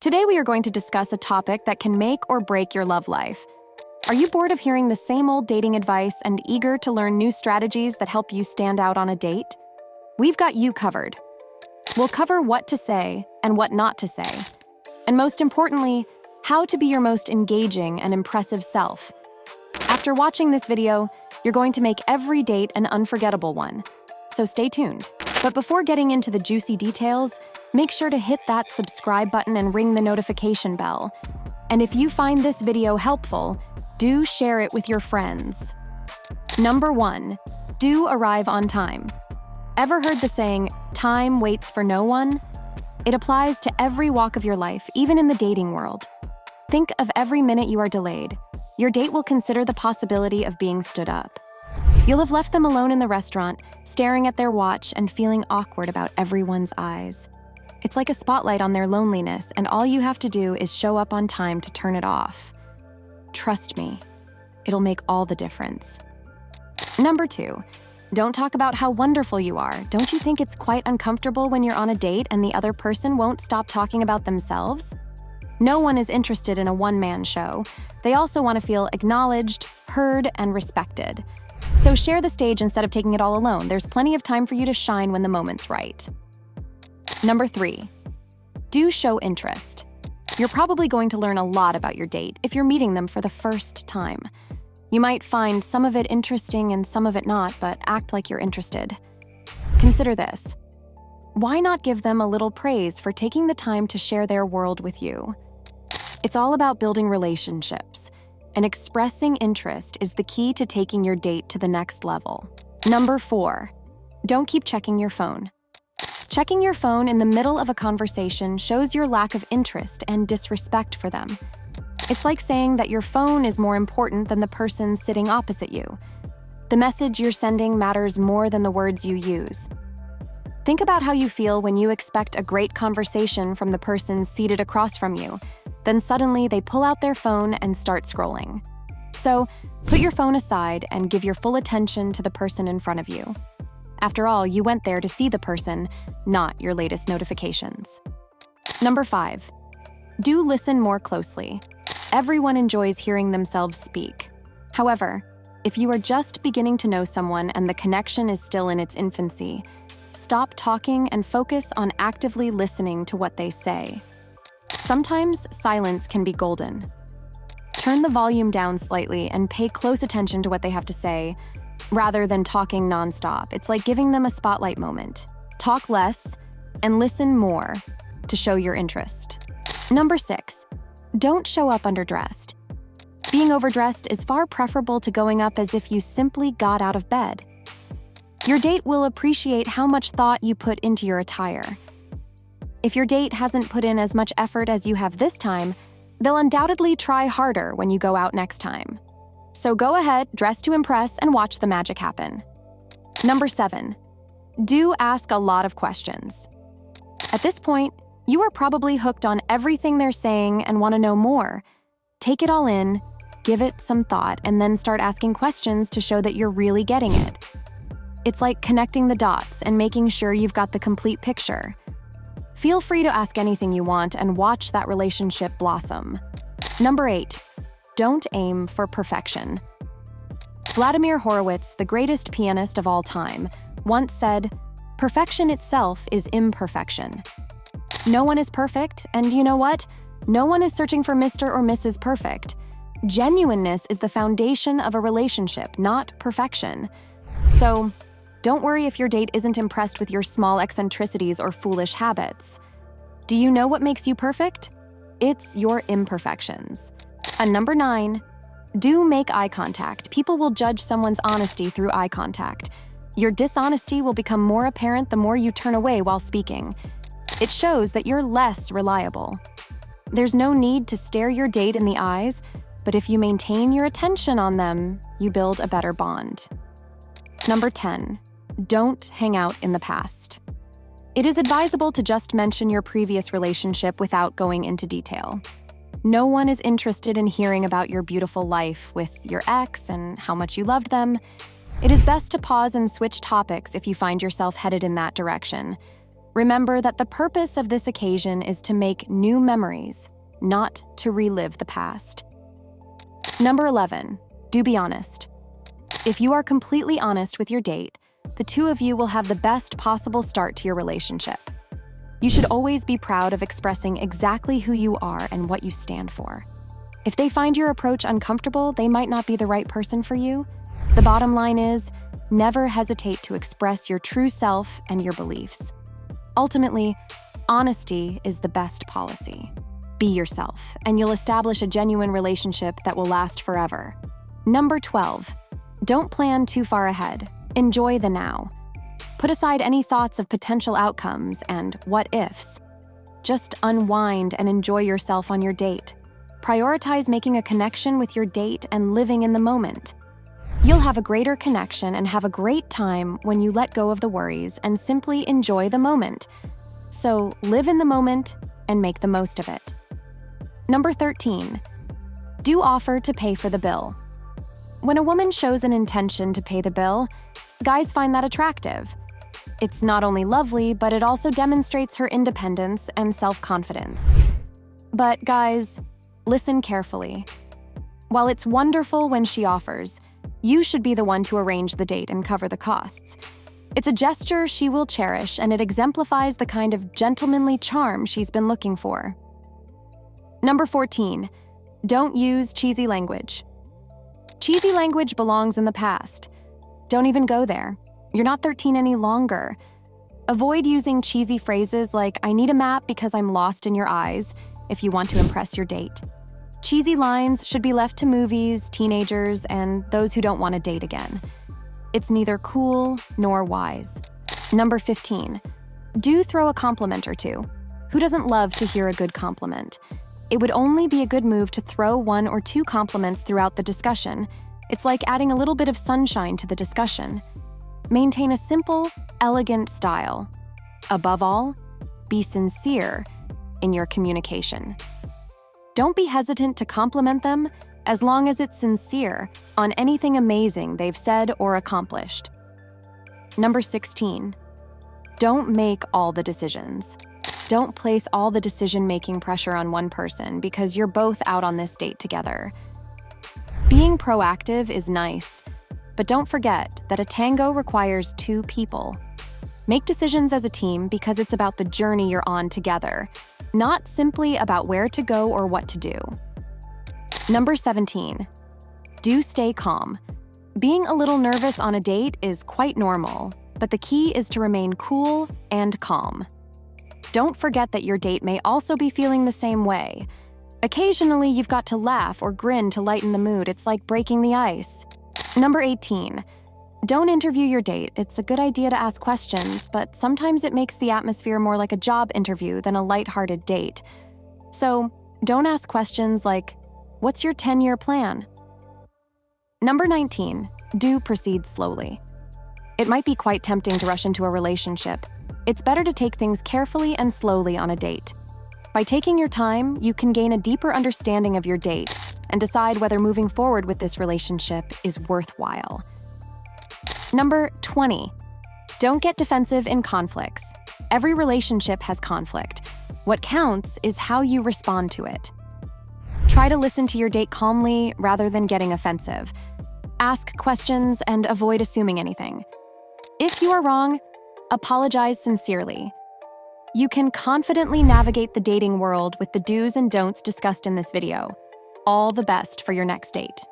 Today we are going to discuss a topic that can make or break your love life. Are you bored of hearing the same old dating advice and eager to learn new strategies that help you stand out on a date? We've got you covered. We'll cover what to say and what not to say, and most importantly, how to be your most engaging and impressive self. After watching this video, you're going to make every date an unforgettable one, so stay tuned. But before getting into the juicy details, make sure to hit that subscribe button and ring the notification bell. And if you find this video helpful, do share it with your friends. Number 1, do arrive on time. Ever heard the saying, "Time waits for no one"? It applies to every walk of your life, even in the dating world. Think of every minute you are delayed. Your date will consider the possibility of being stood up. You'll have left them alone in the restaurant, staring at their watch and feeling awkward about everyone's eyes. It's like a spotlight on their loneliness, and all you have to do is show up on time to turn it off. Trust me, it'll make all the difference. Number 2, don't talk about how wonderful you are. Don't you think it's quite uncomfortable when you're on a date and the other person won't stop talking about themselves? No one is interested in a one-man show. They also want to feel acknowledged, heard, and respected. So share the stage instead of taking it all alone. There's plenty of time for you to shine when the moment's right. Number 3, do show interest. You're probably going to learn a lot about your date if you're meeting them for the first time. You might find some of it interesting and some of it not, but act like you're interested. Consider this. Why not give them a little praise for taking the time to share their world with you? It's all about building relationships, and expressing interest is the key to taking your date to the next level. Number 4, don't keep checking your phone. Checking your phone in the middle of a conversation shows your lack of interest and disrespect for them. It's like saying that your phone is more important than the person sitting opposite you. The message you're sending matters more than the words you use. Think about how you feel when you expect a great conversation from the person seated across from you. Then suddenly they pull out their phone and start scrolling. So, put your phone aside and give your full attention to the person in front of you. After all, you went there to see the person, not your latest notifications. Number 5, do listen more closely. Everyone enjoys hearing themselves speak. However, if you are just beginning to know someone and the connection is still in its infancy, stop talking and focus on actively listening to what they say. Sometimes silence can be golden. Turn the volume down slightly and pay close attention to what they have to say, rather than talking nonstop. It's like giving them a spotlight moment. Talk less and listen more to show your interest. Number 6, don't show up underdressed. Being overdressed is far preferable to going up as if you simply got out of bed. Your date will appreciate how much thought you put into your attire. If your date hasn't put in as much effort as you have this time, they'll undoubtedly try harder when you go out next time. So go ahead, dress to impress, and watch the magic happen. Number 7, do ask a lot of questions. At this point, you are probably hooked on everything they're saying and want to know more. Take it all in, give it some thought, and then start asking questions to show that you're really getting it. It's like connecting the dots and making sure you've got the complete picture. Feel free to ask anything you want and watch that relationship blossom. Number 8, don't aim for perfection. Vladimir Horowitz, the greatest pianist of all time, once said, "Perfection itself is imperfection." No one is perfect, and you know what? No one is searching for Mr. or Mrs. Perfect. Genuineness is the foundation of a relationship, not perfection. So, don't worry if your date isn't impressed with your small eccentricities or foolish habits. Do you know what makes you perfect? It's your imperfections. And number 9, do make eye contact. People will judge someone's honesty through eye contact. Your dishonesty will become more apparent the more you turn away while speaking. It shows that you're less reliable. There's no need to stare your date in the eyes, but if you maintain your attention on them, you build a better bond. Number 10, don't hang out in the past. It is advisable to just mention your previous relationship without going into detail. No one is interested in hearing about your beautiful life with your ex and how much you loved them. It is best to pause and switch topics if you find yourself headed in that direction. Remember that the purpose of this occasion is to make new memories, not to relive the past. Number 11, do be honest. If you are completely honest with your date, the two of you will have the best possible start to your relationship. You should always be proud of expressing exactly who you are and what you stand for. If they find your approach uncomfortable, they might not be the right person for you. The bottom line is, never hesitate to express your true self and your beliefs. Ultimately, honesty is the best policy. Be yourself, and you'll establish a genuine relationship that will last forever. Number 12, don't plan too far ahead. Enjoy the now. Put aside any thoughts of potential outcomes and what ifs. Just unwind and enjoy yourself on your date. Prioritize making a connection with your date and living in the moment. You'll have a greater connection and have a great time when you let go of the worries and simply enjoy the moment. So live in the moment and make the most of it. Number 13, do offer to pay for the bill. When a woman shows an intention to pay the bill, guys find that attractive. It's not only lovely, but it also demonstrates her independence and self-confidence. But guys, listen carefully. While it's wonderful when she offers, you should be the one to arrange the date and cover the costs. It's a gesture she will cherish, and it exemplifies the kind of gentlemanly charm she's been looking for. Number 14, don't use cheesy language. Cheesy language belongs in the past. Don't even go there. You're not 13 any longer. Avoid using cheesy phrases like, "I need a map because I'm lost in your eyes," if you want to impress your date. Cheesy lines should be left to movies, teenagers, and those who don't want to date again. It's neither cool nor wise. Number 15, do throw a compliment or two. Who doesn't love to hear a good compliment? It would only be a good move to throw 1 or 2 compliments throughout the discussion. It's like adding a little bit of sunshine to the discussion. Maintain a simple, elegant style. Above all, be sincere in your communication. Don't be hesitant to compliment them as long as it's sincere on anything amazing they've said or accomplished. Number 16, don't make all the decisions. Don't place all the decision-making pressure on one person because you're both out on this date together. Being proactive is nice, but don't forget that a tango requires 2 people. Make decisions as a team because it's about the journey you're on together, not simply about where to go or what to do. Number 17, do stay calm. Being a little nervous on a date is quite normal, but the key is to remain cool and calm. Don't forget that your date may also be feeling the same way. Occasionally, you've got to laugh or grin to lighten the mood. It's like breaking the ice. Number 18, don't interview your date. It's a good idea to ask questions, but sometimes it makes the atmosphere more like a job interview than a lighthearted date. So don't ask questions like, "What's your 10-year plan?" Number 19, do proceed slowly. It might be quite tempting to rush into a relationship. It's better to take things carefully and slowly on a date. By taking your time, you can gain a deeper understanding of your date and decide whether moving forward with this relationship is worthwhile. Number 20, don't get defensive in conflicts. Every relationship has conflict. What counts is how you respond to it. Try to listen to your date calmly rather than getting offensive. Ask questions and avoid assuming anything. If you are wrong, apologize sincerely. You can confidently navigate the dating world with the do's and don'ts discussed in this video. All the best for your next date.